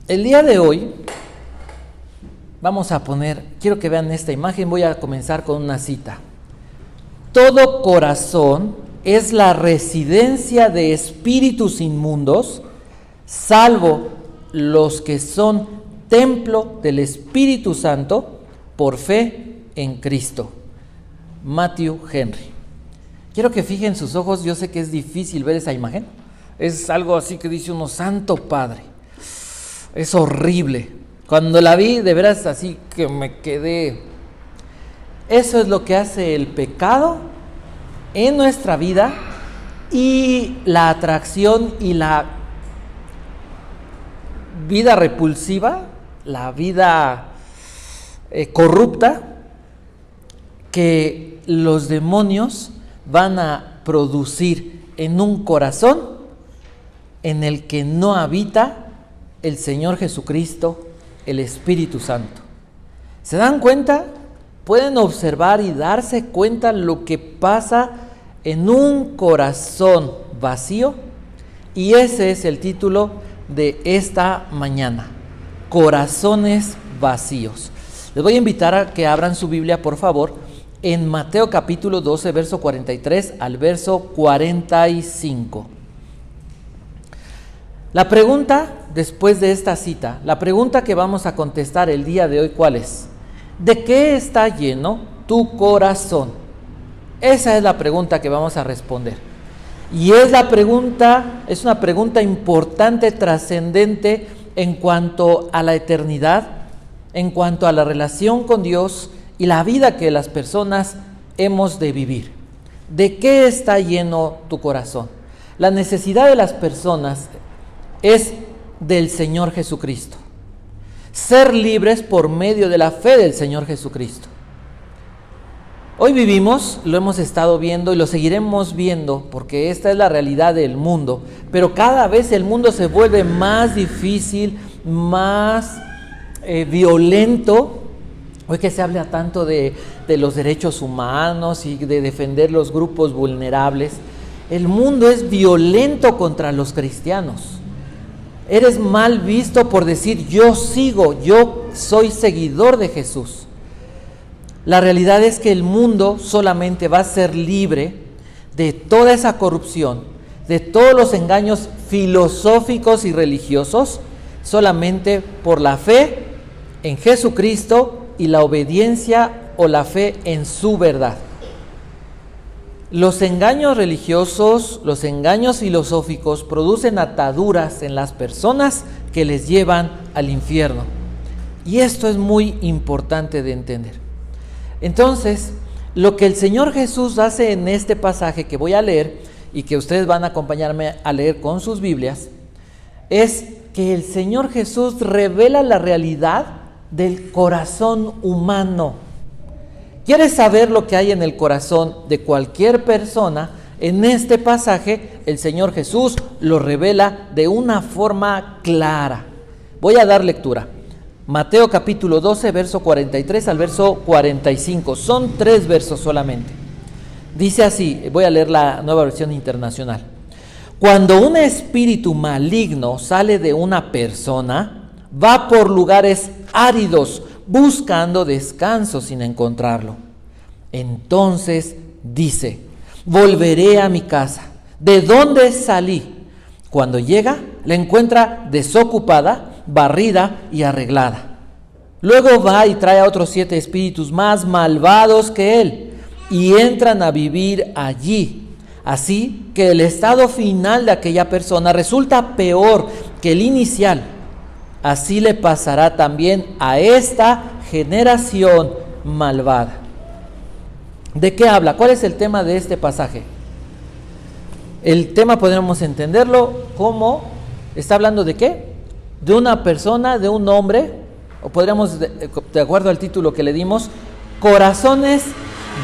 El día de hoy quiero que vean esta imagen, voy a comenzar con una cita. Todo corazón es la residencia de espíritus inmundos, salvo los que son templo del Espíritu Santo por fe en Cristo. Matthew Henry. Quiero que fijen sus ojos, yo sé que es difícil ver esa imagen, es algo así que dice uno, Santo Padre, es horrible. Cuando la vi, de veras así que me quedé. Eso es lo que hace el pecado en nuestra vida y la atracción y la vida repulsiva, la vida corrupta que los demonios van a producir en un corazón en el que no habita el Señor Jesucristo, el Espíritu Santo. ¿Se dan cuenta? Pueden observar y darse cuenta lo que pasa en un corazón vacío, y ese es el título de esta mañana: corazones vacíos. Les voy a invitar a que abran su Biblia, por favor, en Mateo capítulo 12, verso 43 al verso 45. La pregunta, después de esta cita, la pregunta que vamos a contestar el día de hoy, ¿cuál es? ¿De qué está lleno tu corazón? Esa es la pregunta que vamos a responder. Y es una pregunta importante, trascendente en cuanto a la eternidad, en cuanto a la relación con Dios y la vida que las personas hemos de vivir. ¿De qué está lleno tu corazón? La necesidad de las personas es del Señor Jesucristo. Ser libres por medio de la fe del Señor Jesucristo. Hoy vivimos, lo hemos estado viendo y lo seguiremos viendo porque esta es la realidad del mundo, pero cada vez el mundo se vuelve más difícil, más violento. Hoy que se habla tanto de los derechos humanos y de defender los grupos vulnerables, el mundo es violento contra los cristianos. Eres mal visto por decir yo soy seguidor de Jesús. La realidad es que el mundo solamente va a ser libre de toda esa corrupción, de todos los engaños filosóficos y religiosos, solamente por la fe en Jesucristo y la obediencia o la fe en su verdad. Los engaños religiosos, los engaños filosóficos producen ataduras en las personas que les llevan al infierno. Y esto es muy importante de entender. Entonces, lo que el Señor Jesús hace en este pasaje que voy a leer y que ustedes van a acompañarme a leer con sus Biblias, es que el Señor Jesús revela la realidad del corazón humano. ¿Quieres saber lo que hay en el corazón de cualquier persona? En este pasaje el Señor Jesús lo revela de una forma clara. Voy a dar lectura. Mateo capítulo 12, verso 43 al verso 45. Son 3 versos solamente. Dice así, voy a leer la Nueva Versión Internacional. Cuando un espíritu maligno sale de una persona, va por lugares áridos, buscando descanso sin encontrarlo. Entonces dice, volveré a mi casa, de donde salí. Cuando llega, la encuentra desocupada, barrida y arreglada. Luego va y trae a otros 7 espíritus más malvados que él, y entran a vivir allí. Así que el estado final de aquella persona resulta peor que el inicial. Así le pasará también a esta generación malvada. ¿De qué habla? ¿Cuál es el tema de este pasaje? El tema podemos entenderlo como, ¿está hablando de qué? De una persona, de un hombre, o podríamos, de acuerdo al título que le dimos, corazones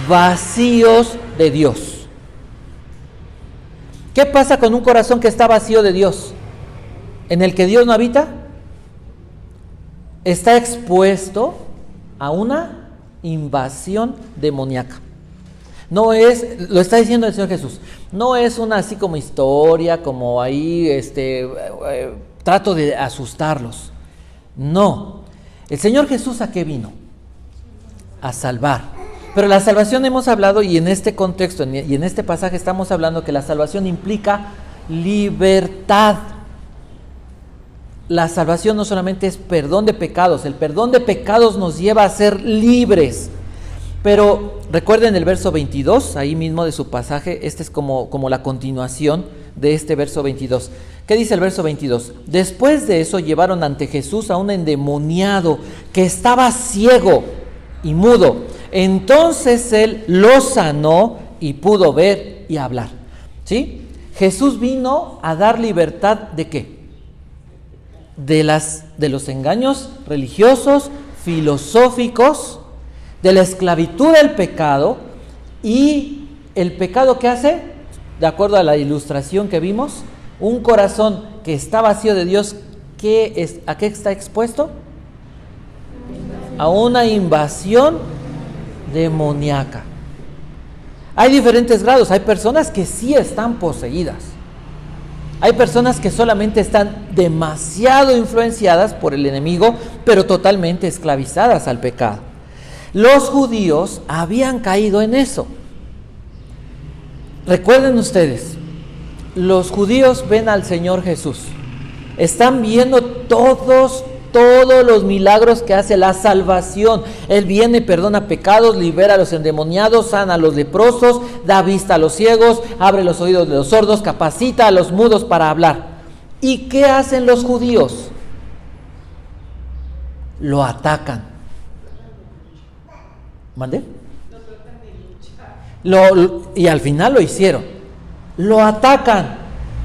vacíos de Dios. ¿Qué pasa con un corazón que está vacío de Dios? ¿En el que Dios no habita? Está expuesto a una invasión demoníaca. No es, lo está diciendo el Señor Jesús, no es una así como historia, como ahí trato de asustarlos. No. El Señor Jesús, ¿a qué vino? A salvar. Pero la salvación hemos hablado, y en este contexto y en este pasaje estamos hablando que la salvación implica libertad. La salvación no solamente es perdón de pecados, el perdón de pecados nos lleva a ser libres. Pero recuerden el verso 22, ahí mismo de su pasaje, este es como la continuación de este verso 22. ¿Qué dice el verso 22? Después de eso llevaron ante Jesús a un endemoniado que estaba ciego y mudo. Entonces él lo sanó y pudo ver y hablar. ¿Sí? Jesús vino a dar libertad ¿de qué? De los engaños religiosos, filosóficos, de la esclavitud del pecado. Y el pecado, ¿qué hace? De acuerdo a la ilustración que vimos, un corazón que está vacío de Dios, ¿a qué está expuesto? A una invasión demoníaca. Hay diferentes grados. Hay personas que sí están poseídas. Hay personas que solamente están demasiado influenciadas por el enemigo, pero totalmente esclavizadas al pecado. Los judíos habían caído en eso. Recuerden ustedes, los judíos ven al Señor Jesús. Están viendo todos los milagros que hace, la salvación. Él viene, perdona pecados, libera a los endemoniados, sana a los leprosos, da vista a los ciegos, abre los oídos de los sordos, capacita a los mudos para hablar. ¿Y qué hacen los judíos? Lo atacan. ¿Mandé? Y al final lo hicieron. Lo atacan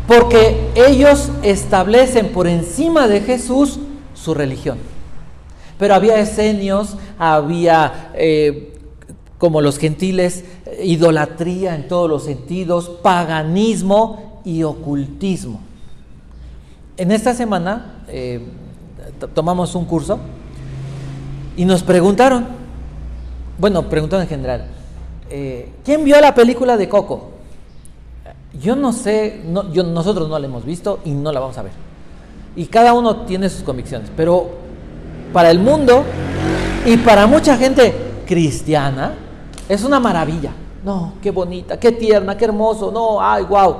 porque ellos establecen por encima de Jesús su religión. Pero había esenios, había como los gentiles, idolatría en todos los sentidos, paganismo y ocultismo. En esta semana tomamos un curso y nos preguntaron, preguntaron en general, ¿quién vio la película de Coco? Yo no sé, nosotros no la hemos visto y no la vamos a ver. Y cada uno tiene sus convicciones, pero para el mundo y para mucha gente cristiana es una maravilla. No, qué bonita, qué tierna, qué hermoso, no, ay, wow.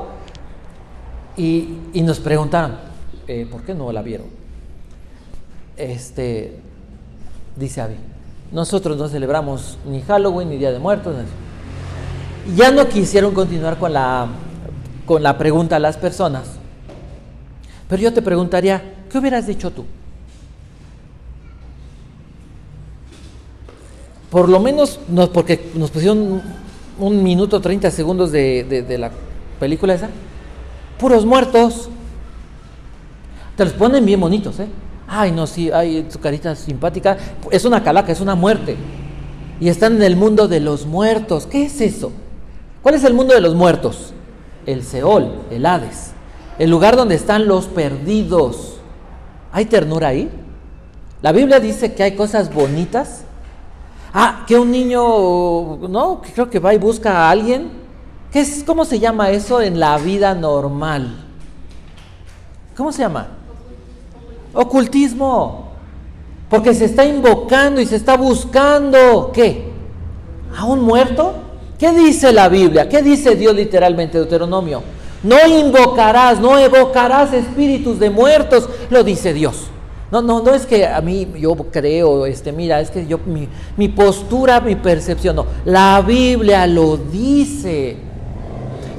Y nos preguntaron, ¿por qué no la vieron? Dice Abby, nosotros no celebramos ni Halloween ni Día de Muertos. Y ya no quisieron continuar con la pregunta a las personas. Pero yo te preguntaría, ¿qué hubieras dicho tú? Por lo menos, porque nos pusieron 1 minuto 30 segundos de la película esa, puros muertos. Te los ponen bien bonitos, ¿eh? Ay, no, sí, ay, su carita simpática. Es una calaca, es una muerte. Y están en el mundo de los muertos. ¿Qué es eso? ¿Cuál es el mundo de los muertos? El Seol, el Hades. El lugar donde están los perdidos. ¿Hay ternura ahí? La Biblia dice que hay cosas bonitas. Que un niño, ¿no? Que creo que va y busca a alguien. ¿Cómo se llama eso en la vida normal? ¿Cómo se llama? Ocultismo. Porque se está invocando y se está buscando, ¿qué? ¿A un muerto? ¿Qué dice la Biblia? ¿Qué dice Dios literalmente, Deuteronomio? No invocarás, no evocarás espíritus de muertos, lo dice Dios. No es que a mí yo creo, mira, es que yo mi postura, mi percepción, no. La Biblia lo dice.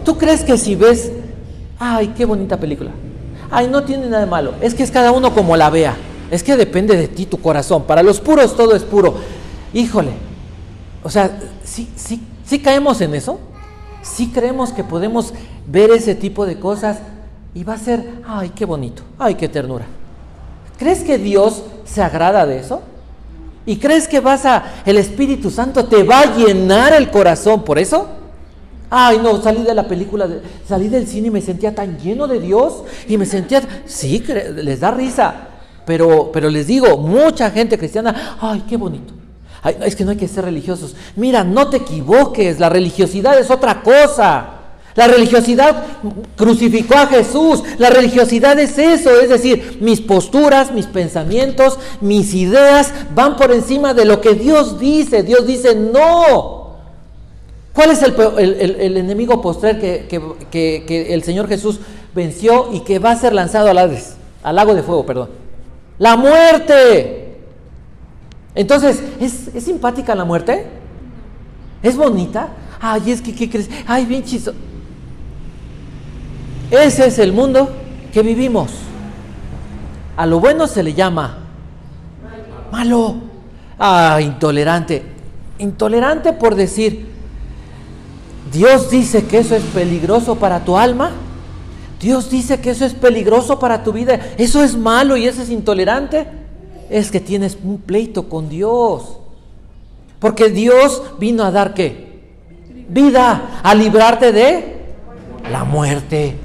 ¿Tú crees que si ves, ay, qué bonita película, ay, no tiene nada de malo? Es que es cada uno como la vea. Es que depende de ti, tu corazón. Para los puros todo es puro. Híjole, o sea, sí caemos en eso. Sí creemos que podemos ver ese tipo de cosas y va a ser, ay, qué bonito, ay, qué ternura. ¿Crees que Dios se agrada de eso? ¿Y crees que el Espíritu Santo te va a llenar el corazón por eso? Ay, no, salí de la película, salí del cine y me sentía tan lleno de Dios y me sentía, sí, les da risa, pero les digo, mucha gente cristiana, ay, qué bonito. Ay, es que no hay que ser religiosos. Mira, no te equivoques, la religiosidad es otra cosa. La religiosidad crucificó a Jesús. La religiosidad es eso, es decir, mis posturas, mis pensamientos, mis ideas van por encima de lo que Dios dice. Dios dice no. ¿Cuál es el enemigo postrer que el Señor Jesús venció y que va a ser lanzado al lago de fuego, perdón? La muerte. Entonces, ¿es simpática la muerte? ¿Es bonita? Ay, es que, ¿qué crees? Ay, bien chistoso. Ese es el mundo que vivimos. A lo bueno se le llama malo. Intolerante. Intolerante por decir, Dios dice que eso es peligroso para tu alma. Dios dice que eso es peligroso para tu vida. Eso es malo y eso es intolerante. Es que tienes un pleito con Dios. Porque Dios vino a dar ¿qué? Vida, a librarte de la muerte.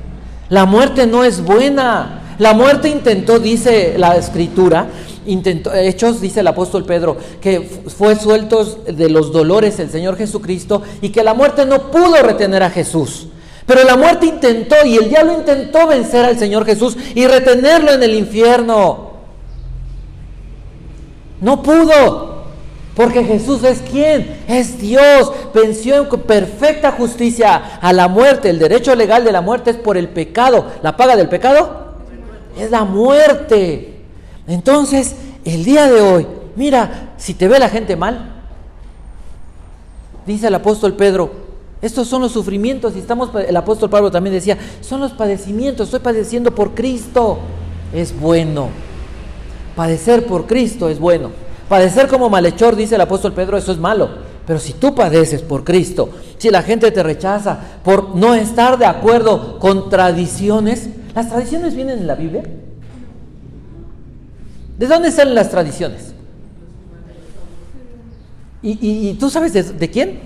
La muerte no es buena. La muerte intentó, dice la Escritura, Hechos, dice el apóstol Pedro, que fue suelto de los dolores el Señor Jesucristo y que la muerte no pudo retener a Jesús. Pero la muerte intentó y el diablo intentó vencer al Señor Jesús y retenerlo en el infierno. No pudo. Porque Jesús es ¿quién? Es Dios. Venció en perfecta justicia a la muerte. El derecho legal de la muerte es por el pecado. ¿La paga del pecado? Es la muerte. Entonces, el día de hoy, mira, si te ve la gente mal, dice el apóstol Pedro, estos son los sufrimientos, y el apóstol Pablo también decía, son los padecimientos, estoy padeciendo por Cristo. Es bueno. Padecer por Cristo es bueno. Padecer como malhechor, dice el apóstol Pedro, eso es malo. Pero si tú padeces por Cristo, si la gente te rechaza por no estar de acuerdo con tradiciones, ¿las tradiciones vienen en la Biblia? ¿De dónde salen las tradiciones? ¿Y tú sabes de quién?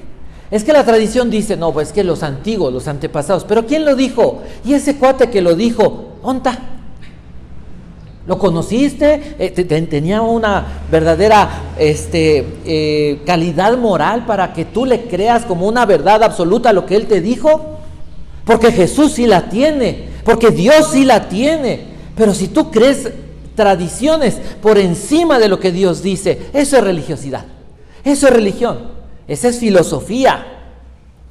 Es que la tradición dice, no, pues que los antiguos, los antepasados. ¿Pero quién lo dijo? Y ese cuate que lo dijo, ¿onta? ¿Lo conociste? ¿Tenía una verdadera calidad moral para que tú le creas como una verdad absoluta lo que él te dijo? Porque Jesús sí la tiene, porque Dios sí la tiene. Pero si tú crees tradiciones por encima de lo que Dios dice, eso es religiosidad, eso es religión, esa es filosofía.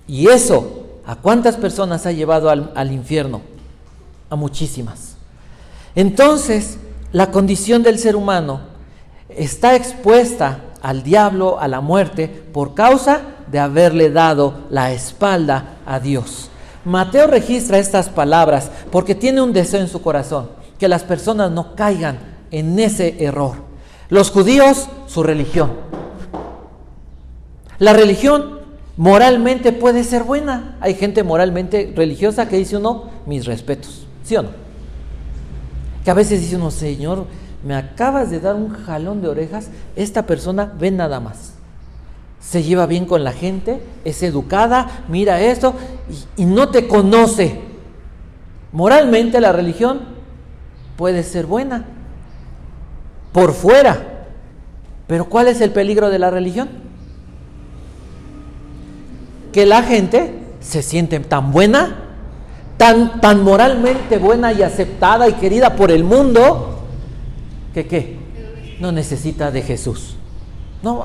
Y eso, ¿a cuántas personas ha llevado al infierno? A muchísimas. Entonces, la condición del ser humano está expuesta al diablo, a la muerte, por causa de haberle dado la espalda a Dios. Mateo registra estas palabras porque tiene un deseo en su corazón, que las personas no caigan en ese error. Los judíos, su religión. La religión moralmente puede ser buena. Hay gente moralmente religiosa que dice uno, mis respetos, ¿sí o no? Que a veces dice uno, Señor, me acabas de dar un jalón de orejas, esta persona ve nada más. Se lleva bien con la gente, es educada, mira esto, y no te conoce. Moralmente la religión puede ser buena, por fuera. Pero ¿cuál es el peligro de la religión? Que la gente se siente tan buena, tan moralmente buena y aceptada y querida por el mundo, que ¿qué? No necesita de Jesús. No,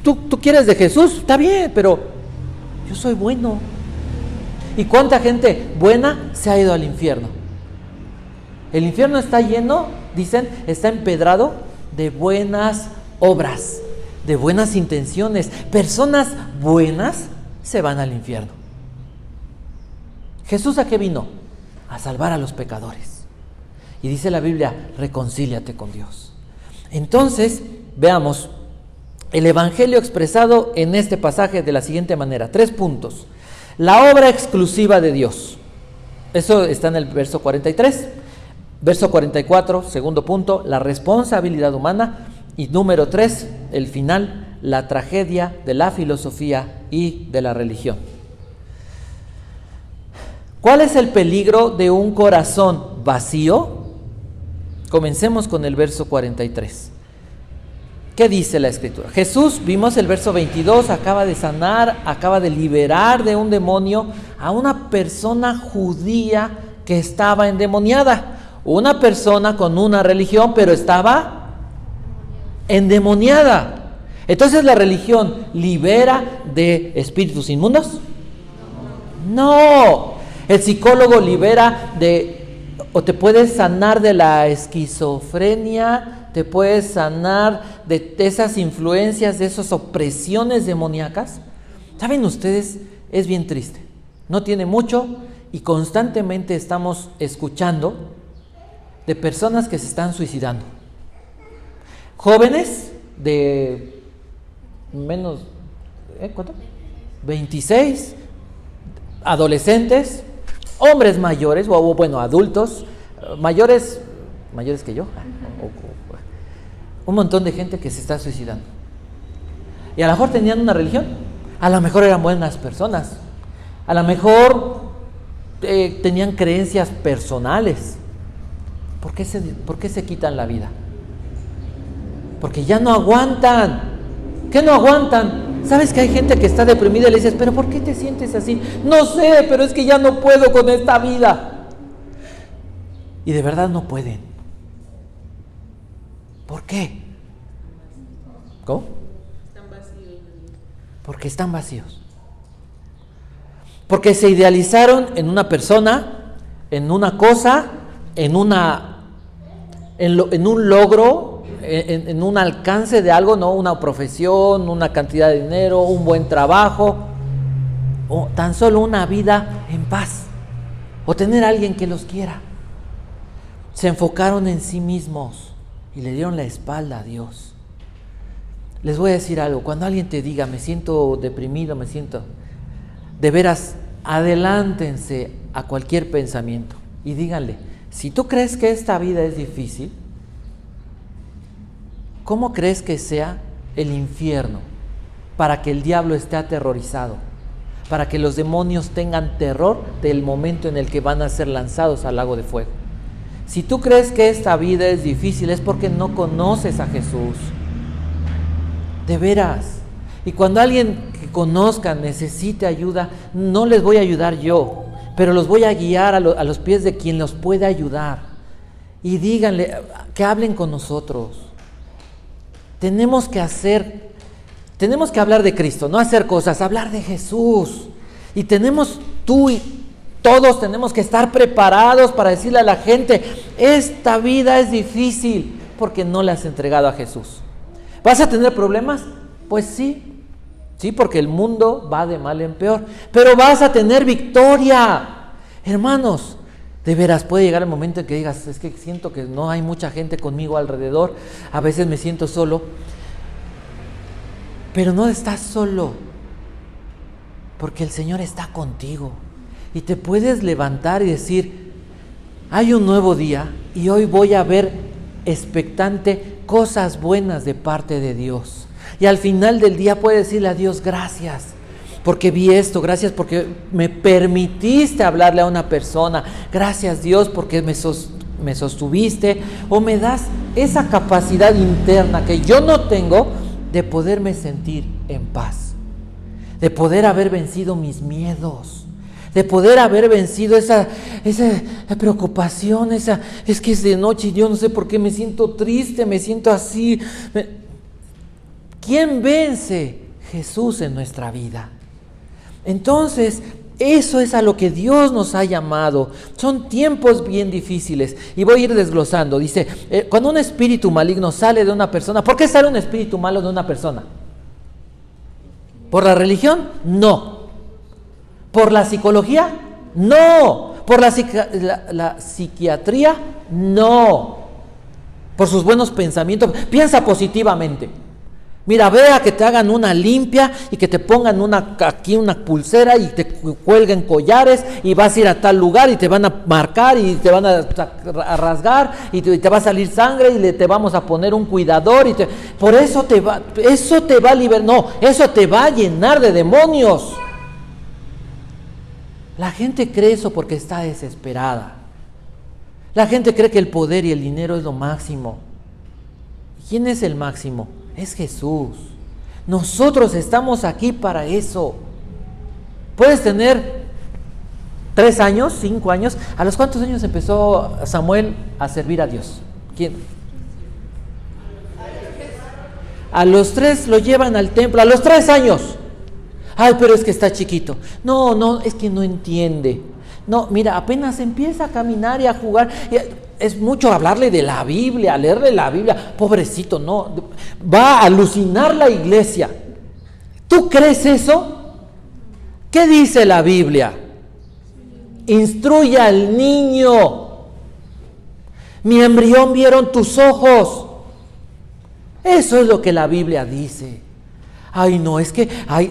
tú quieres de Jesús, está bien, pero yo soy bueno. ¿Y cuánta gente buena se ha ido al infierno? El infierno está lleno, dicen, está empedrado de buenas obras, de buenas intenciones. Personas buenas se van al infierno. ¿Jesús a qué vino? A salvar a los pecadores. Y dice la Biblia, reconcíliate con Dios. Entonces, veamos el evangelio expresado en este pasaje de la siguiente manera. 3 puntos. La obra exclusiva de Dios. Eso está en el verso 43. Verso 44, segundo punto, la responsabilidad humana. Y número 3, el final, la tragedia de la filosofía y de la religión. ¿Cuál es el peligro de un corazón vacío? Comencemos con el verso 43. ¿Qué dice la Escritura? Jesús, vimos el verso 22, acaba de sanar, acaba de liberar de un demonio a una persona judía que estaba endemoniada. Una persona con una religión, pero estaba endemoniada. Entonces, ¿la religión libera de espíritus inmundos? No. El psicólogo libera o te puede sanar de la esquizofrenia, te puede sanar de esas influencias, de esas opresiones demoníacas. ¿Saben ustedes? Es bien triste. No tiene mucho y constantemente estamos escuchando de personas que se están suicidando. Jóvenes de menos, ¿cuánto? 26, adolescentes, hombres mayores, o bueno, adultos, mayores que yo, un montón de gente que se está suicidando. Y a lo mejor tenían una religión, a lo mejor eran buenas personas, a lo mejor tenían creencias personales. ¿Por qué se quitan la vida? Porque ya no aguantan. ¿Qué no aguantan? ¿Sabes que hay gente que está deprimida y le dices, pero ¿por qué te sientes así? No sé, pero es que ya no puedo con esta vida. Y de verdad no pueden. ¿Por qué? ¿Cómo? Están vacíos. Porque están vacíos. Porque se idealizaron en una persona, en una cosa, en un logro, en un alcance de algo, ¿no? Una profesión, una cantidad de dinero, un buen trabajo, o tan solo una vida en paz, o tener a alguien que los quiera. Se enfocaron en sí mismos y le dieron la espalda a Dios. Les voy a decir algo, cuando alguien te diga, me siento deprimido, de veras, adelántense a cualquier pensamiento y díganle, si tú crees que esta vida es difícil, ¿cómo crees que sea el infierno para que el diablo esté aterrorizado? Para que los demonios tengan terror del momento en el que van a ser lanzados al lago de fuego. Si tú crees que esta vida es difícil, es porque no conoces a Jesús. De veras. Y cuando alguien que conozcan necesite ayuda, no les voy a ayudar yo, pero los voy a guiar a los pies de quien los puede ayudar. Y díganle, que hablen con nosotros. Tenemos que hablar de Cristo, no hacer cosas, hablar de Jesús. Y tú y todos tenemos que estar preparados para decirle a la gente, esta vida es difícil porque no la has entregado a Jesús. ¿Vas a tener problemas? Pues sí, porque el mundo va de mal en peor, pero vas a tener victoria. Hermanos, de veras puede llegar el momento en que digas, es que siento que no hay mucha gente conmigo alrededor, a veces me siento solo, pero no estás solo, porque el Señor está contigo y te puedes levantar y decir, hay un nuevo día y hoy voy a ver expectante cosas buenas de parte de Dios. Y al final del día puedes decirle a Dios, gracias porque vi esto, gracias porque me permitiste hablarle a una persona, gracias Dios porque me sostuviste o me das esa capacidad interna que yo no tengo de poderme sentir en paz, de poder haber vencido mis miedos, de poder haber vencido esa preocupación, es que es de noche y yo no sé por qué me siento triste, me siento así. ¿Quién vence? Jesús en nuestra vida. Entonces, eso es a lo que Dios nos ha llamado. Son tiempos bien difíciles. Y voy a ir desglosando. Dice, cuando un espíritu maligno sale de una persona, ¿por qué sale un espíritu malo de una persona? ¿Por la religión? No. ¿Por la psicología? No. ¿Por la psiquiatría? No. ¿Por sus buenos pensamientos? Piensa positivamente. Mira, vea que te hagan una limpia y que te pongan aquí una pulsera y te cuelguen collares y vas a ir a tal lugar y te van a marcar y te van a rasgar y te va a salir sangre y te vamos a poner un cuidador por eso eso te va a liberar. No, eso te va a llenar de demonios. La gente cree eso porque está desesperada. La gente cree que el poder y el dinero es lo máximo. ¿Quién es el máximo? es Jesús. Nosotros estamos aquí para eso. Puedes tener 3 años, 5 años. ¿A los cuántos años empezó Samuel a servir a Dios? ¿Quién? A los 3 lo llevan al templo, a los 3 años. Ay, pero es que está chiquito. No, es que no entiende. No, mira, apenas empieza a caminar y a jugar. Es mucho hablarle de la Biblia, leerle la Biblia. Pobrecito, no. Va a alucinar la iglesia. ¿Tú crees eso? ¿Qué dice la Biblia? Instruye al niño. Mi embrión vieron tus ojos. Eso es lo que la Biblia dice. Ay, no, es que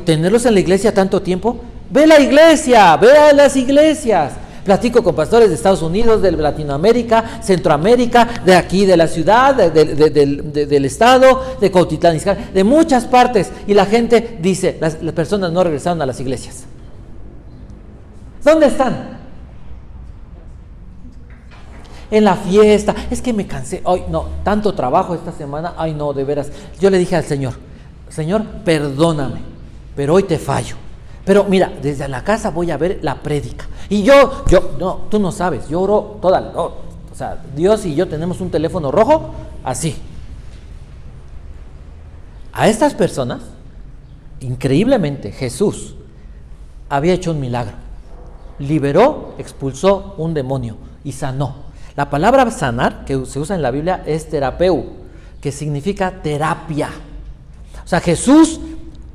tenerlos en la iglesia tanto tiempo. Ve la iglesia, ve a las iglesias. Platico con pastores de Estados Unidos, de Latinoamérica, Centroamérica, de aquí, de la ciudad, del estado, de Cuautitlán Izcalli, de muchas partes. Y la gente dice, las personas no regresaron a las iglesias. ¿Dónde están? En la fiesta. Es que me cansé. Ay, no, tanto trabajo esta semana. Ay, no, de veras. Yo le dije al Señor, Señor, perdóname, pero hoy te fallo. Pero mira, desde la casa voy a ver la prédica. Y yo, no, tú no sabes, yo oro o sea, Dios y yo tenemos un teléfono rojo, así. A estas personas, increíblemente, Jesús había hecho un milagro. Liberó, expulsó un demonio y sanó. La palabra sanar, que se usa en la Biblia, es terapeu, que significa terapia. O sea, Jesús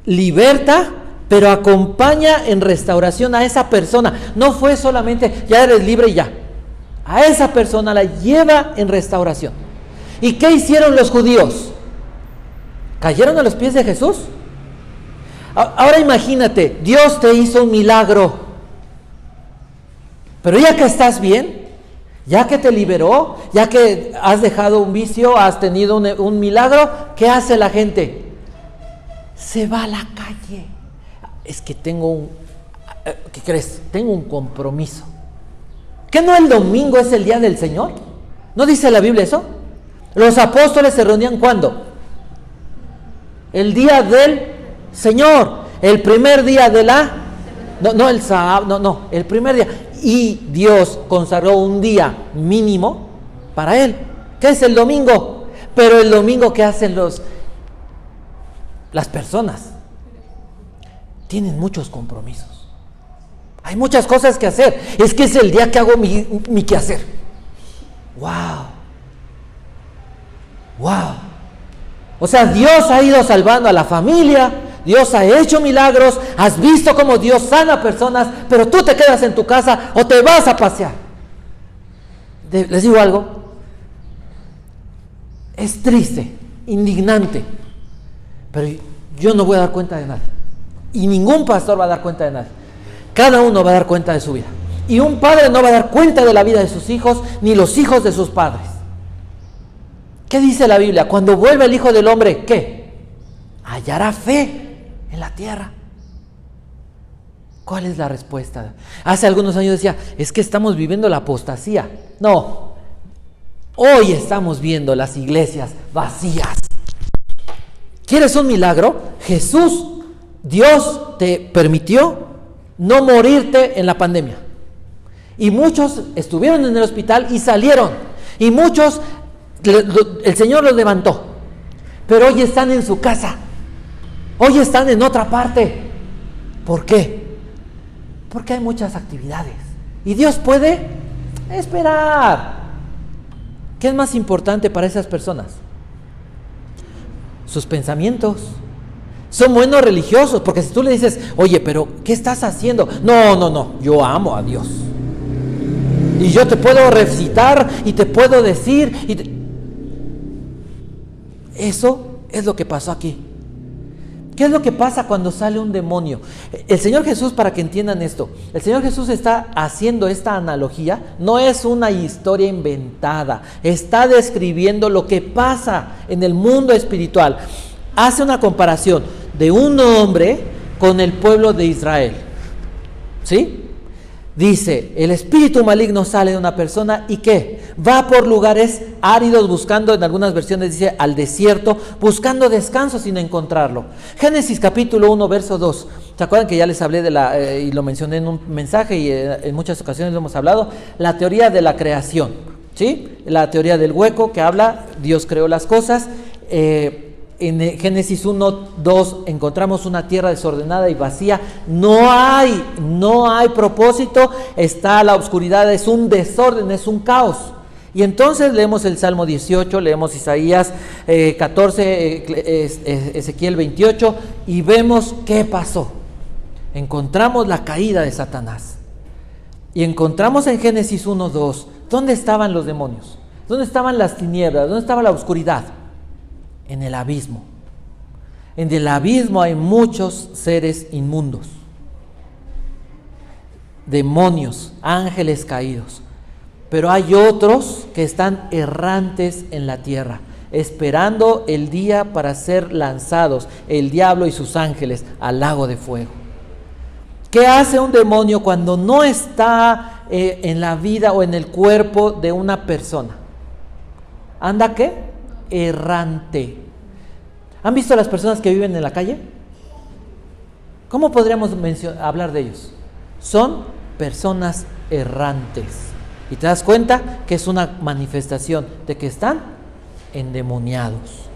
liberta, pero acompaña en restauración a esa persona. No fue solamente, ya eres libre y ya. A esa persona la lleva en restauración. ¿Y qué hicieron los judíos? ¿Cayeron a los pies de Jesús? Ahora imagínate, Dios te hizo un milagro. Pero ya que estás bien, ya que te liberó, ya que has dejado un vicio, has tenido un milagro, ¿qué hace la gente? Se va a la calle. Es que ¿qué crees? Tengo un compromiso. ¿Qué no el domingo es el día del Señor? ¿No dice la Biblia eso? Los apóstoles se reunían ¿cuándo? El día del Señor, el primer día de el sábado, el primer día. Y Dios consagró un día mínimo para Él, que es el domingo. Pero el domingo, ¿qué hacen las personas? Tienen muchos compromisos. Hay muchas cosas que hacer. Es que es el día que hago mi quehacer. ¡Wow! O sea, Dios ha ido salvando a la familia. Dios ha hecho milagros. Has visto cómo Dios sana a personas. Pero tú te quedas en tu casa o te vas a pasear. Les digo algo. Es triste, indignante. Pero yo no voy a dar cuenta de nada. Y ningún pastor va a dar cuenta de nada. Cada uno va a dar cuenta de su vida. Y un padre no va a dar cuenta de la vida de sus hijos, ni los hijos de sus padres. ¿Qué dice la Biblia? Cuando vuelve el Hijo del Hombre, ¿qué? Hallará fe en la tierra. ¿Cuál es la respuesta? Hace algunos años decía, es que estamos viviendo la apostasía. No, hoy estamos viendo las iglesias vacías. ¿Quieres un milagro? Jesús, Dios te permitió no morirte en la pandemia. Y muchos estuvieron en el hospital y salieron. Y muchos, el Señor los levantó. Pero hoy están en su casa. Hoy están en otra parte. ¿Por qué? Porque hay muchas actividades. Y Dios puede esperar. ¿Qué es más importante para esas personas? Sus pensamientos. Son buenos religiosos, porque si tú le dices, oye, pero ¿qué estás haciendo? No, yo amo a Dios. Y yo te puedo recitar y te puedo decir. Eso es lo que pasó aquí. ¿Qué es lo que pasa cuando sale un demonio? El Señor Jesús, para que entiendan esto, el Señor Jesús está haciendo esta analogía, no es una historia inventada, está describiendo lo que pasa en el mundo espiritual. Hace una comparación de un hombre con el pueblo de Israel. ¿Sí? Dice, el espíritu maligno sale de una persona y ¿qué? va por lugares áridos buscando, en algunas versiones dice al desierto, buscando descanso sin encontrarlo. Génesis capítulo 1, verso 2. ¿Se acuerdan que ya les hablé y lo mencioné en un mensaje y en muchas ocasiones lo hemos hablado? La teoría de la creación, ¿sí? La teoría del hueco que habla, Dios creó las cosas. En Génesis 1, 2 encontramos una tierra desordenada y vacía. No hay propósito, está la oscuridad, es un desorden, es un caos. Y entonces leemos el Salmo 18, leemos Isaías 14, Ezequiel 28 y vemos qué pasó. Encontramos la caída de Satanás. Y encontramos en Génesis 1, 2, ¿dónde estaban los demonios? ¿Dónde estaban las tinieblas? ¿Dónde estaba la oscuridad? En el abismo. En el abismo hay muchos seres inmundos, demonios, ángeles caídos, pero hay otros que están errantes en la tierra, esperando el día para ser lanzados, el diablo y sus ángeles, al lago de fuego. ¿Qué hace un demonio cuando no está en la vida o en el cuerpo de una persona? ¿Anda qué? Errante. ¿Han visto a las personas que viven en la calle? ¿Cómo podríamos hablar de ellos? Son personas errantes. Y te das cuenta que es una manifestación de que están endemoniados.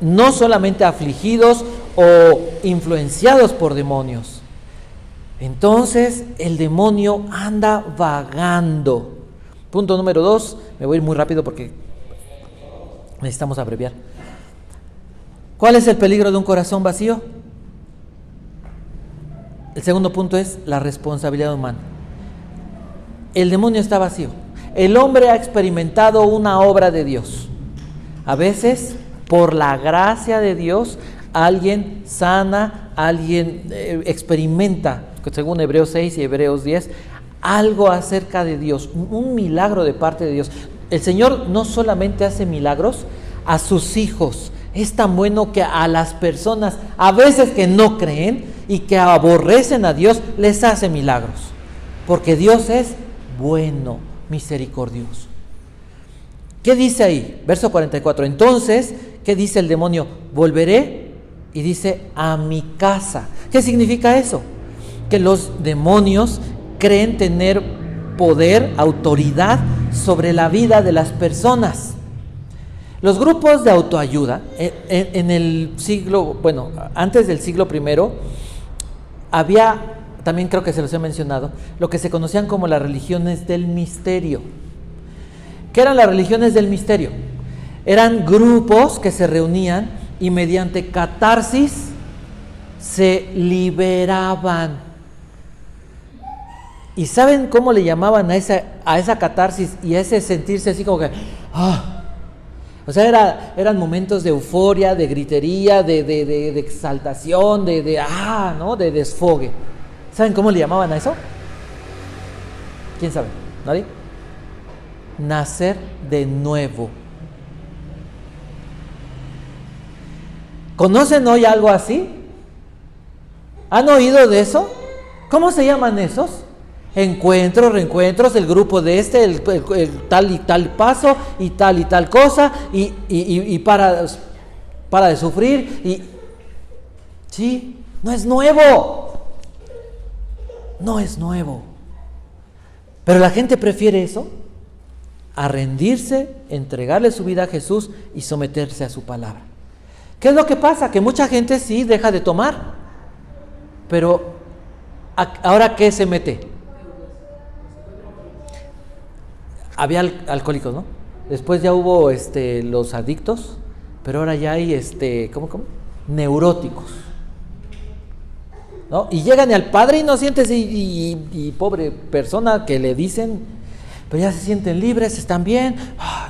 No solamente afligidos o influenciados por demonios. Entonces el demonio anda vagando. Punto número 2, me voy a ir muy rápido porque necesitamos abreviar. ¿Cuál es el peligro de un corazón vacío? El segundo punto es la responsabilidad humana. El demonio está vacío. El hombre ha experimentado una obra de Dios. A veces, por la gracia de Dios, alguien sana, alguien experimenta, según Hebreos 6 y Hebreos 10, algo acerca de Dios, un milagro de parte de Dios. El Señor no solamente hace milagros a sus hijos, es tan bueno que a las personas, a veces que no creen y que aborrecen a Dios, les hace milagros, porque Dios es bueno, misericordioso. ¿Qué dice ahí? Verso 44. Entonces, ¿qué dice el demonio? Volveré, y dice, a mi casa. ¿Qué significa eso? Que los demonios creen tener poder, autoridad sobre la vida de las personas. Los grupos de autoayuda en el siglo, antes del siglo I, había, también creo que se los he mencionado, lo que se conocían como las religiones del misterio. ¿Qué eran las religiones del misterio? Eran grupos que se reunían y mediante catarsis se liberaban. ¿Y saben cómo le llamaban a esa catarsis y a ese sentirse así como que... O sea, eran momentos de euforia, de gritería, de exaltación, ¿no? De desfogue. ¿Saben cómo le llamaban a eso? ¿Quién sabe? ¿Nadie? Nacer de nuevo. ¿Conocen hoy algo así? ¿Han oído de eso? ¿Cómo se llaman esos? Encuentros, reencuentros, el grupo de el tal y tal paso y tal cosa y para de sufrir y sí, no es nuevo, pero la gente prefiere eso a rendirse, entregarle su vida a Jesús y someterse a su palabra. ¿Qué es lo que pasa? Que mucha gente sí deja de tomar, pero ¿ahora qué se mete? Había alcohólicos, ¿no? Después ya hubo los adictos, pero ahora ya hay ¿cómo? Neuróticos, ¿no? Y llegan al padre inocentes y pobre persona que le dicen, pero ya se sienten libres, están bien.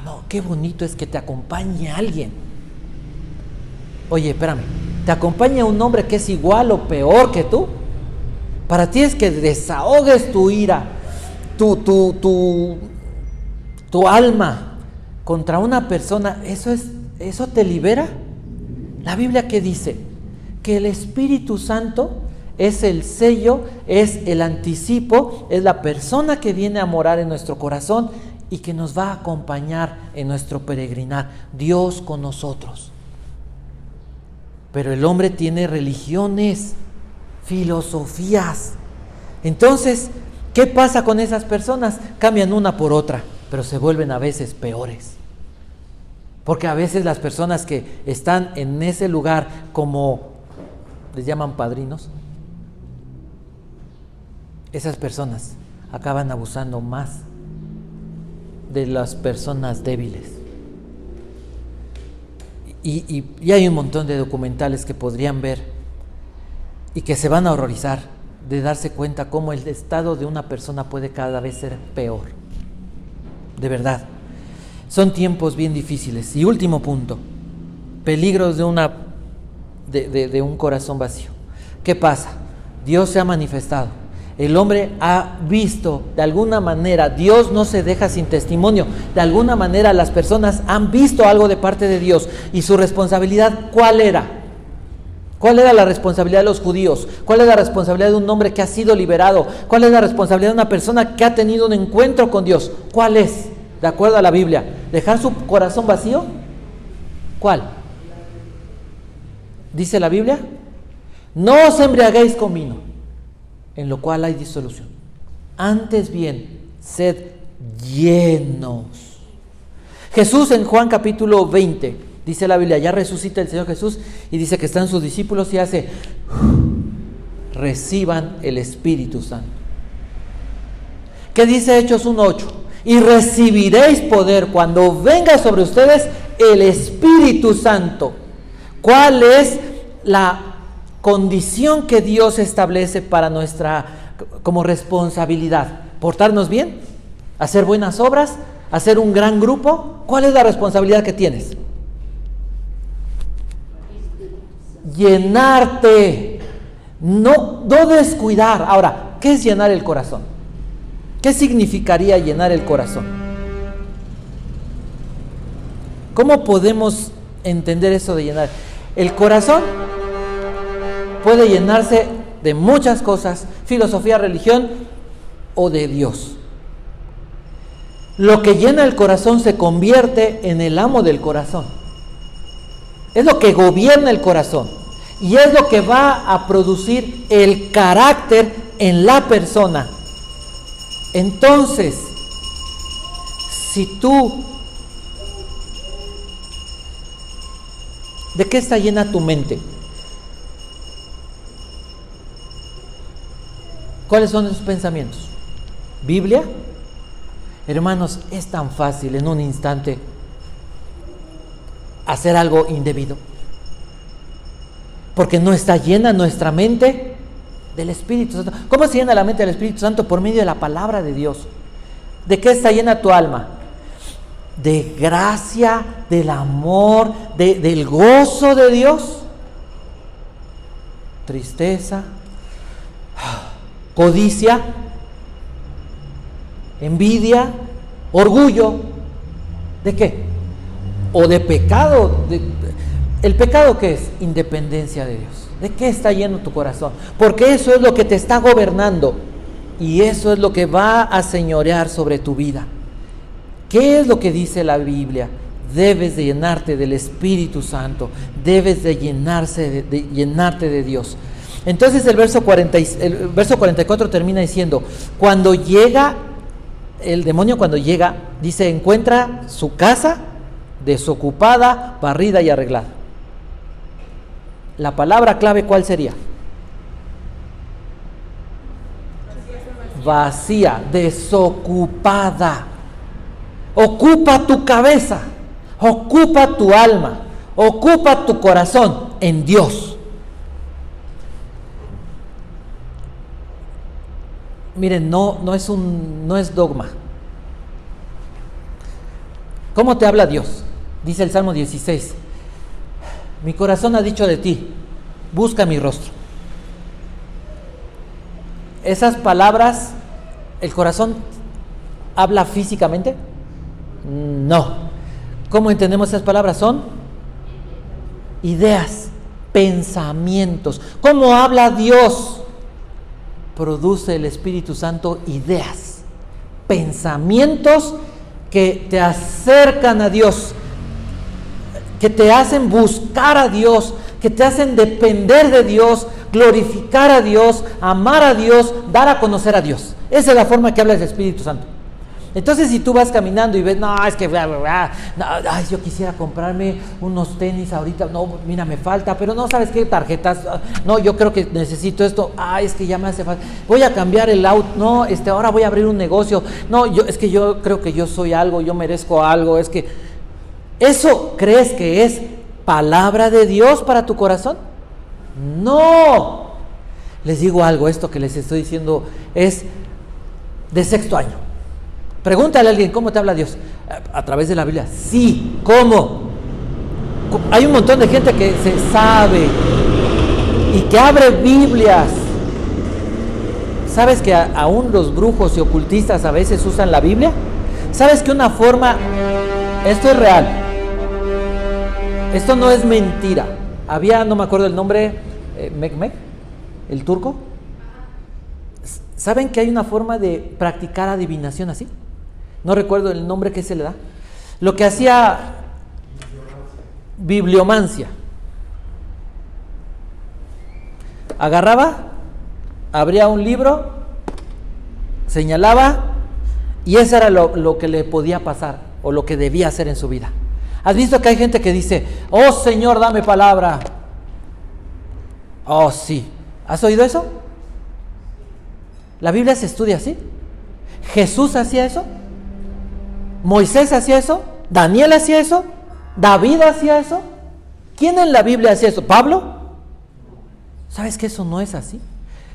No, qué bonito es que te acompañe alguien. Oye, espérame, ¿te acompaña un hombre que es igual o peor que tú? Para ti es que desahogues tu ira, tu alma contra una persona, ¿eso te libera? La Biblia, ¿qué dice? Que el Espíritu Santo es el sello, es el anticipo, es la persona que viene a morar en nuestro corazón y que nos va a acompañar en nuestro peregrinar, Dios con nosotros. Pero el hombre tiene religiones, filosofías. Entonces, ¿qué pasa con esas personas? Cambian una por otra, pero se vuelven a veces peores. Porque a veces las personas que están en ese lugar, como les llaman padrinos, esas personas acaban abusando más de las personas débiles. Y hay un montón de documentales que podrían ver y que se van a horrorizar de darse cuenta cómo el estado de una persona puede cada vez ser peor. De verdad. Son tiempos bien difíciles. Y último punto, peligros de un corazón vacío. ¿Qué pasa? Dios se ha manifestado. El hombre ha visto, de alguna manera, Dios no se deja sin testimonio. De alguna manera las personas han visto algo de parte de Dios. Y su responsabilidad, ¿cuál era? ¿Cuál era la responsabilidad de los judíos? ¿Cuál es la responsabilidad de un hombre que ha sido liberado? ¿Cuál es la responsabilidad de una persona que ha tenido un encuentro con Dios? ¿Cuál es? De acuerdo a la Biblia, ¿dejar su corazón vacío? ¿Cuál? Dice la Biblia, no os embriaguéis con vino, en lo cual hay disolución. Antes bien, sed llenos. Jesús en Juan capítulo 20, dice la Biblia, ya resucita el Señor Jesús y dice que están sus discípulos y hace, reciban el Espíritu Santo. ¿Qué dice Hechos 1:8? Y recibiréis poder cuando venga sobre ustedes el Espíritu Santo. ¿Cuál es la condición que Dios establece para nuestra como responsabilidad? ¿Portarnos bien? ¿Hacer buenas obras? ¿Hacer un gran grupo? ¿Cuál es la responsabilidad que tienes? Llenarte, no descuidar. Ahora, ¿qué es llenar el corazón? ¿Qué significaría llenar el corazón? ¿Cómo podemos entender eso de llenar? El corazón puede llenarse de muchas cosas, filosofía, religión o de Dios. Lo que llena el corazón se convierte en el amo del corazón. Es lo que gobierna el corazón y es lo que va a producir el carácter en la persona. Entonces, si tú, ¿de qué está llena tu mente? ¿Cuáles son esos pensamientos? ¿Biblia? Hermanos, es tan fácil en un instante hacer algo indebido, porque no está llena nuestra mente del Espíritu Santo. ¿Cómo se llena la mente del Espíritu Santo? Por medio de la palabra de Dios. ¿De qué está llena tu alma? De gracia, del amor, del gozo de Dios. Tristeza, codicia, envidia, orgullo. ¿De qué? O de pecado. ¿El pecado qué es? Independencia de Dios. ¿De qué está lleno tu corazón? Porque eso es lo que te está gobernando y eso es lo que va a señorear sobre tu vida. ¿Qué es lo que dice la Biblia? Debes de llenarte del Espíritu Santo, debes de llenarte de Dios. Entonces el verso 44 termina diciendo, cuando llega el demonio, dice, encuentra su casa desocupada, barrida y arreglada. La palabra clave, ¿cuál sería? Vacía, desocupada. Ocupa tu cabeza, ocupa tu alma, ocupa tu corazón en Dios. Miren, no es dogma. ¿Cómo te habla Dios? Dice el Salmo 16. Mi corazón ha dicho de ti, busca mi rostro. Esas palabras, ¿el corazón habla físicamente? No. ¿Cómo entendemos esas palabras? Son ideas, pensamientos. ¿Cómo habla Dios? Produce el Espíritu Santo ideas, pensamientos que te acercan a Dios, que te hacen buscar a Dios, que te hacen depender de Dios, glorificar a Dios, amar a Dios, dar a conocer a Dios. Esa es la forma que habla el Espíritu Santo. Entonces, si tú vas caminando y ves, no, es que ay, yo quisiera comprarme unos tenis ahorita, no, mira, me falta, pero no, ¿sabes qué? Tarjetas, no, yo creo que necesito esto, ay, es que ya me hace falta, voy a cambiar el auto, no, ahora voy a abrir un negocio, no, es que yo creo que yo soy algo, yo merezco algo, es que, ¿eso crees que es palabra de Dios para tu corazón? No. Les digo algo, esto que les estoy diciendo es de sexto año. Pregúntale a alguien, ¿cómo te habla Dios? A través de la Biblia. Sí, ¿cómo? Hay un montón de gente que se sabe y que abre Biblias. ¿Sabes que aún los brujos y ocultistas a veces usan la Biblia? ¿Sabes que una forma, esto es real, esto no es mentira? Había, no me acuerdo el nombre, Mehmet, el turco. ¿Saben que hay una forma de practicar adivinación así? No recuerdo el nombre que se le da. Lo que hacía bibliomancia. Agarraba, abría un libro, señalaba, y eso era lo que le podía pasar o lo que debía hacer en su vida. ¿Has visto que hay gente que dice, oh Señor, dame palabra? Oh, sí. ¿Has oído eso? La Biblia se estudia así. Jesús hacía eso. Moisés hacía eso. Daniel hacía eso. David hacía eso. ¿Quién en la Biblia hacía eso? ¿Pablo? ¿Sabes que eso no es así?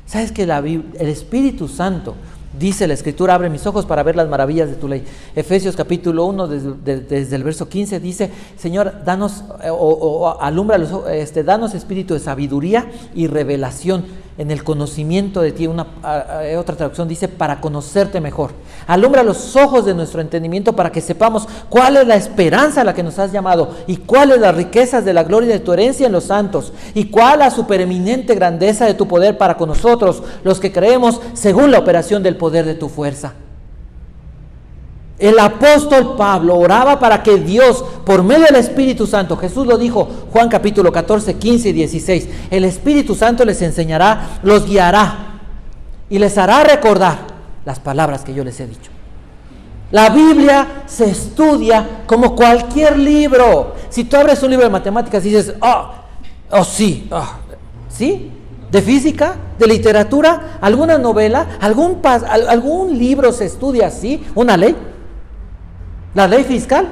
¿Sabes que el Espíritu Santo, dice la Escritura, abre mis ojos para ver las maravillas de tu ley? Efesios capítulo 1, desde el verso 15, dice, Señor, danos, alumbra los ojos, danos espíritu de sabiduría y revelación en el conocimiento de ti. Otra traducción dice, para conocerte mejor. Alumbra los ojos de nuestro entendimiento para que sepamos cuál es la esperanza a la que nos has llamado y cuáles las riquezas de la gloria de tu herencia en los santos y cuál la supereminente grandeza de tu poder para con nosotros, los que creemos según la operación del poder de tu fuerza. El apóstol Pablo oraba para que Dios, por medio del Espíritu Santo, Jesús lo dijo, Juan capítulo 14, 15 y 16, el Espíritu Santo les enseñará, los guiará y les hará recordar las palabras que yo les he dicho. La Biblia se estudia como cualquier libro. Si tú abres un libro de matemáticas y dices, sí, ¿sí? De física, de literatura, alguna novela, algún libro se estudia así, una ley. La ley fiscal,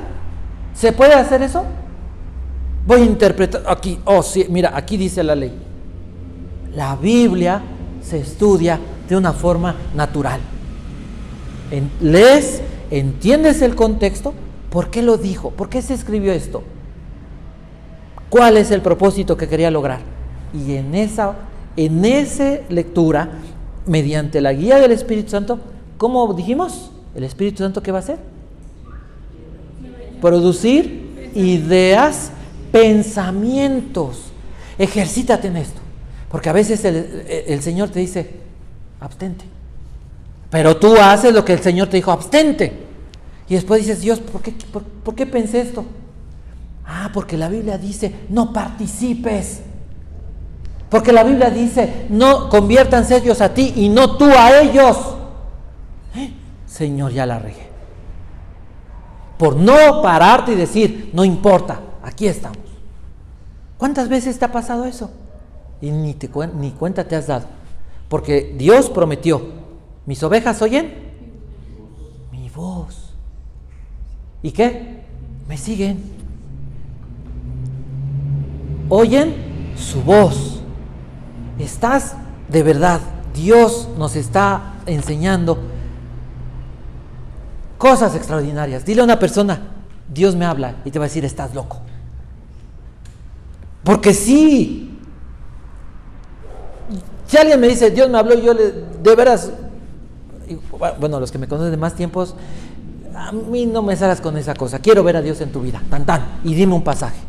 ¿se puede hacer eso? Voy a interpretar aquí, sí, mira, aquí dice la ley. La Biblia se estudia de una forma natural. Lees, entiendes el contexto, ¿por qué lo dijo? ¿Por qué se escribió esto? ¿Cuál es el propósito que quería lograr? Y en esa lectura, mediante la guía del Espíritu Santo, ¿cómo dijimos? ¿El Espíritu Santo qué va a hacer? Producir ideas, pensamientos. Ejercítate en esto, porque a veces el Señor te dice, abstente, pero tú haces lo que el Señor te dijo, abstente, y después dices, Dios, ¿por qué pensé esto? Porque la Biblia dice, no participes, porque la Biblia dice, no conviértanse ellos a ti y no tú a ellos. Señor, ya la regué. Por no pararte y decir, no importa, aquí estamos. ¿Cuántas veces te ha pasado eso? Y ni cuenta te has dado. Porque Dios prometió, mis ovejas oyen mi voz. ¿Y qué? Me siguen. Oyen su voz. Estás de verdad, Dios nos está enseñando cosas extraordinarias. Dile a una persona, Dios me habla, y te va a decir, estás loco. Porque sí. Si alguien me dice, Dios me habló, yo de veras, bueno, los que me conocen de más tiempos, a mí no me salgas con esa cosa. Quiero ver a Dios en tu vida, y dime un pasaje.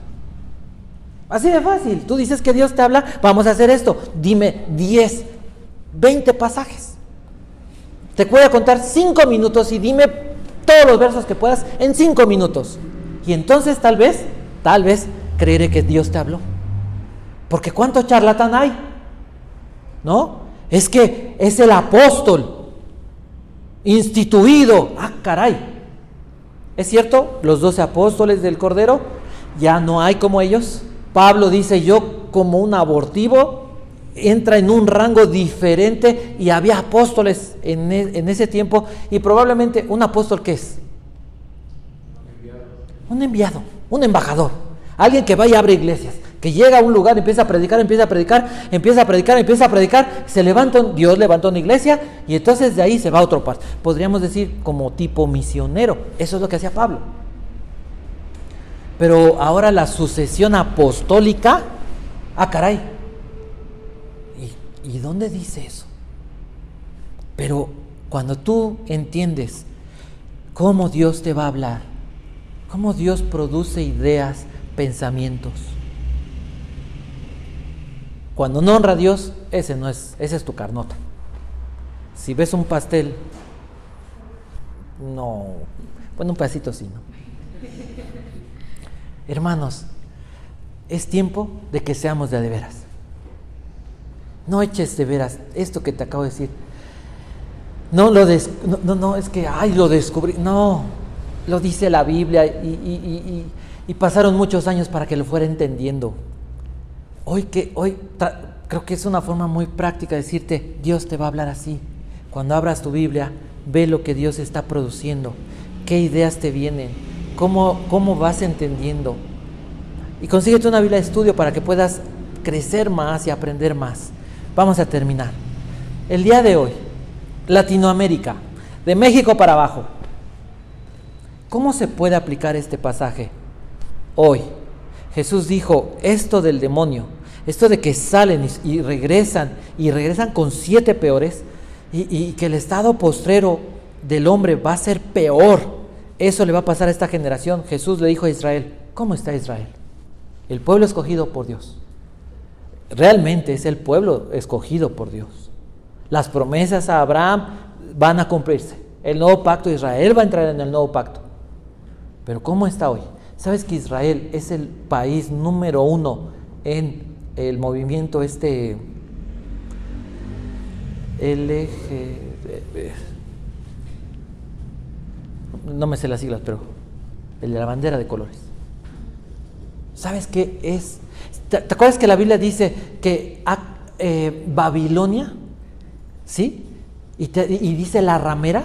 Así de fácil. Tú dices que Dios te habla, vamos a hacer esto. Dime 10, 20 pasajes. Te voy a contar 5 minutos y dime todos los versos que puedas en 5 minutos. Y entonces tal vez, creeré que Dios te habló. Porque ¿cuánto charlatán hay? ¿No? Es que es el apóstol instituido. Ah, caray. ¿Es cierto? Los 12 apóstoles del Cordero, ya no hay como ellos. Pablo dice, yo como un abortivo, entra en un rango diferente, y había apóstoles en ese tiempo, y probablemente un apóstol, ¿qué es? Un enviado, un embajador, alguien que va y abre iglesias, que llega a un lugar, empieza a predicar, Dios levanta una iglesia, y entonces de ahí se va a otro parte. Podríamos decir como tipo misionero. Eso es lo que hacía Pablo. Pero ahora la sucesión apostólica, ah, caray, ¿y dónde dice eso? Pero cuando tú entiendes cómo Dios te va a hablar, cómo Dios produce ideas, pensamientos, cuando no honra a Dios, esa es tu carnota. Si ves un pastel, no, bueno, un pedacito sí, ¿no? Hermanos, es tiempo de que seamos de veras. No eches de veras esto que te acabo de decir. No, es que, lo descubrí. No, lo dice la Biblia, y pasaron muchos años para que lo fuera entendiendo. Hoy creo que es una forma muy práctica de decirte, Dios te va a hablar así. Cuando abras tu Biblia, ve lo que Dios está produciendo, qué ideas te vienen, cómo vas entendiendo. Y consíguete una Biblia de estudio para que puedas crecer más y aprender más. Vamos a terminar. El día de hoy, Latinoamérica, de México para abajo, ¿cómo se puede aplicar este pasaje hoy? Jesús dijo, esto del demonio, esto de que salen y regresan con 7 peores, y que el estado postrero del hombre va a ser peor. Eso le va a pasar a esta generación. Jesús le dijo a Israel, ¿cómo está Israel? El pueblo escogido por Dios. Realmente es el pueblo escogido por Dios. Las promesas a Abraham van a cumplirse. El nuevo pacto, Israel va a entrar en el nuevo pacto. Pero ¿cómo está hoy? ¿Sabes que Israel es el país número 1 en el movimiento no me sé las siglas, pero el de la bandera de colores? ¿Sabes qué es? ¿Te acuerdas que la Biblia dice que Babilonia, ¿sí? Y dice la ramera.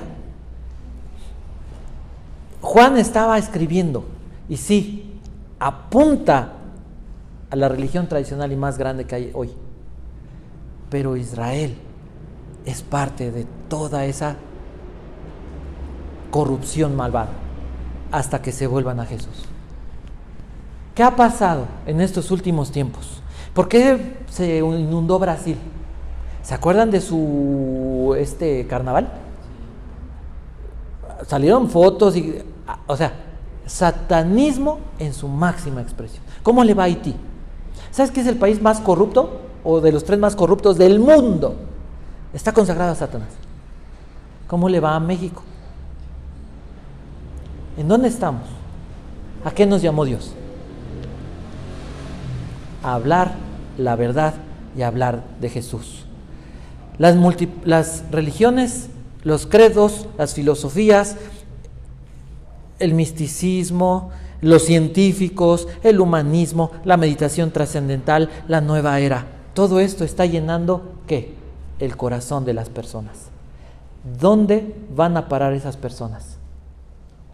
Juan estaba escribiendo, y sí, apunta a la religión tradicional y más grande que hay hoy. Pero Israel es parte de toda esa corrupción malvada hasta que se vuelvan a Jesús. ¿Qué ha pasado en estos últimos tiempos? ¿Por qué se inundó Brasil? ¿Se acuerdan de su carnaval? Salieron fotos satanismo en su máxima expresión. ¿Cómo le va a Haití? ¿Sabes qué es el país más corrupto, o de los 3 más corruptos del mundo? Está consagrado a Satanás. ¿Cómo le va a México? ¿En dónde estamos? ¿A qué nos llamó Dios? A hablar la verdad y a hablar de Jesús. Las religiones, los credos, las filosofías, el misticismo, los científicos, el humanismo, la meditación trascendental, la nueva era, todo esto está llenando, ¿qué? El corazón de las personas. ¿Dónde van a parar esas personas?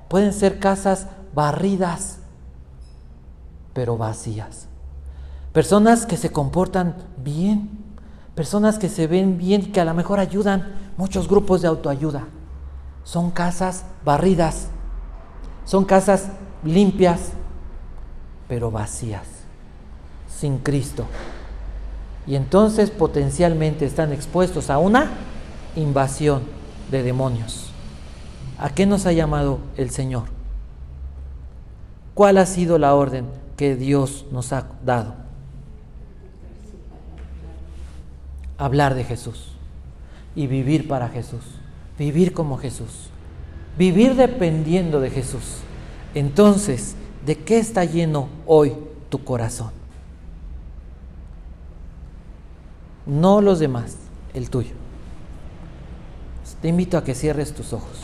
Pueden ser casas barridas, pero vacías. Personas que se comportan bien, personas que se ven bien, que a lo mejor ayudan, muchos grupos de autoayuda. Son casas barridas, son casas limpias, pero vacías, sin Cristo. Y entonces potencialmente están expuestos a una invasión de demonios. ¿A qué nos ha llamado el Señor? ¿Cuál ha sido la orden que Dios nos ha dado? Hablar de Jesús y vivir para Jesús, vivir como Jesús. vivir dependiendo de Jesús. Entonces, ¿de qué está lleno hoy tu corazón? No los demás, el tuyo. Te invito a que cierres tus ojos.